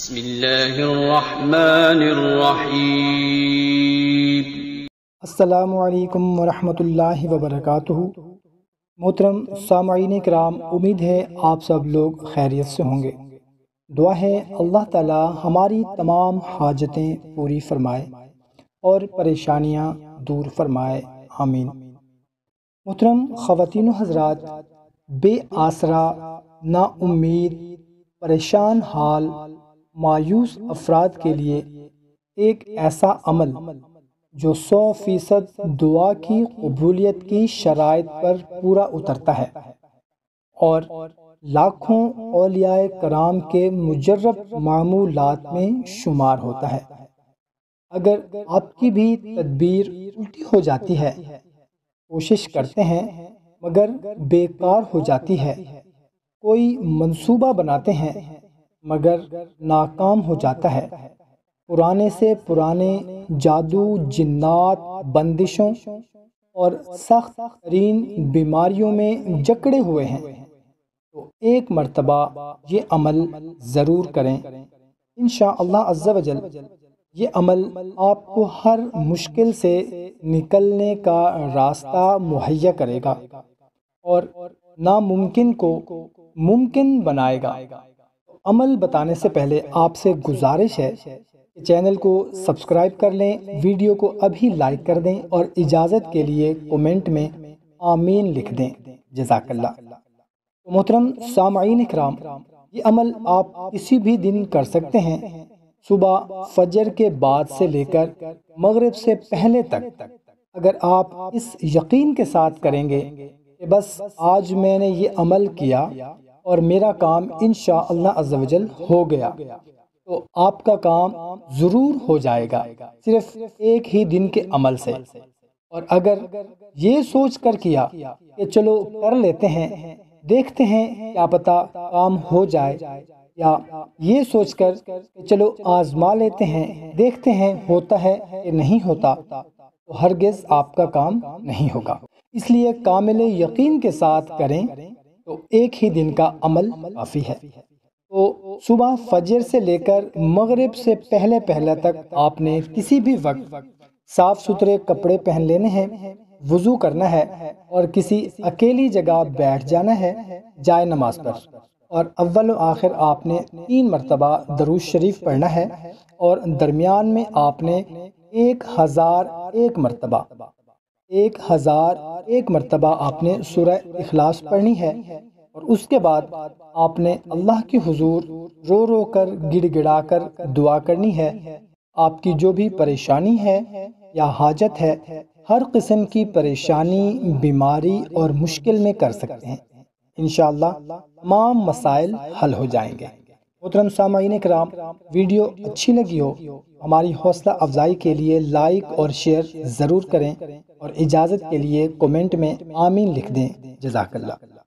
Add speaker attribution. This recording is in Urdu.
Speaker 1: بسم اللہ الرحمن الرحیم۔
Speaker 2: السلام علیکم ورحمۃ اللہ وبرکاتہ۔ محترم سامعین کرام، امید ہے آپ سب لوگ خیریت سے ہوں گے۔ دعا ہے اللہ تعالی ہماری تمام حاجتیں پوری فرمائے اور پریشانیاں دور فرمائے، آمین۔ محترم خواتین و حضرات، بے آسرا، نا امید، پریشان حال، مایوس افراد کے لیے ایک ایسا عمل جو 100% دعا کی قبولیت کی شرائط پر پورا اترتا ہے اور لاکھوں اولیاء کرام کے مجرب معمولات میں شمار ہوتا ہے۔ اگر آپ کی بھی تدبیر الٹی ہو جاتی ہے، کوشش کرتے ہیں مگر بیکار ہو جاتی ہے، کوئی منصوبہ بناتے ہیں مگر ناکام ہو جاتا ہے، پرانے سے پرانے جادو، جنات، بندشوں اور سخت ترین بیماریوں میں جکڑے ہوئے ہیں، تو ایک مرتبہ یہ عمل ضرور کریں۔ انشاءاللہ عز و جل یہ عمل آپ کو ہر مشکل سے نکلنے کا راستہ مہیا کرے گا اور ناممکن کو ممکن بنائے گا۔ عمل بتانے سے پہلے آپ سے گزارش ہے کہ چینل کو سبسکرائب کر لیں، ویڈیو کو ابھی لائک کر دیں اور اجازت کے لیے کومنٹ میں آمین لکھ دیں، جزاک اللہ۔ محترم سامعین اکرام، یہ عمل آپ کسی بھی دن کر سکتے ہیں، صبح فجر کے بعد سے لے کر مغرب سے پہلے تک۔ اگر آپ اس یقین کے ساتھ کریں گے کہ بس آج میں نے یہ عمل کیا اور میرا کام انشاءاللہ عز و جل ہو گیا، تو آپ کا کام ضرور ہو جائے گا صرف ایک ہی دن کے عمل سے۔ اور اگر یہ سوچ کر کیا کہ چلو کر لیتے ہیں، دیکھتے ہیں کیا پتہ کام ہو جائے، یا یہ سوچ کر کہ چلو آزما لیتے ہیں، دیکھتے ہیں ہوتا ہے کہ نہیں ہوتا، تو ہرگز آپ کا کام نہیں ہوگا۔ اس لیے کامل یقین کے ساتھ کریں تو ایک ہی دن کا عمل کافی ہے۔ تو صبح فجر سے لے کر مغرب سے پہلے تک آپ نے کسی بھی وقت صاف ستھرے کپڑے پہن لینے ہیں، وضو کرنا ہے اور کسی اکیلی جگہ بیٹھ جانا ہے جائے نماز پر، اور اول و آخر آپ نے 3 مرتبہ درود شریف پڑھنا ہے، اور درمیان میں آپ نے 1001 مرتبہ آپ نے سورہ اخلاص پڑھنی ہے، اور اس کے بعد آپ نے اللہ کے حضور رو رو کر گڑ گڑا کر دعا کرنی ہے۔ آپ کی جو بھی پریشانی ہے یا حاجت ہے، ہر قسم کی پریشانی، بیماری اور مشکل میں کر سکتے ہیں، انشاءاللہ تمام مسائل حل ہو جائیں گے۔ محترم سامعین کرام، ویڈیو اچھی لگی ہو ہماری حوصلہ افزائی کے لیے لائک اور شیئر ضرور کریں، اور اجازت کے لیے کومنٹ میں آمین لکھ دیں، جزاک اللہ۔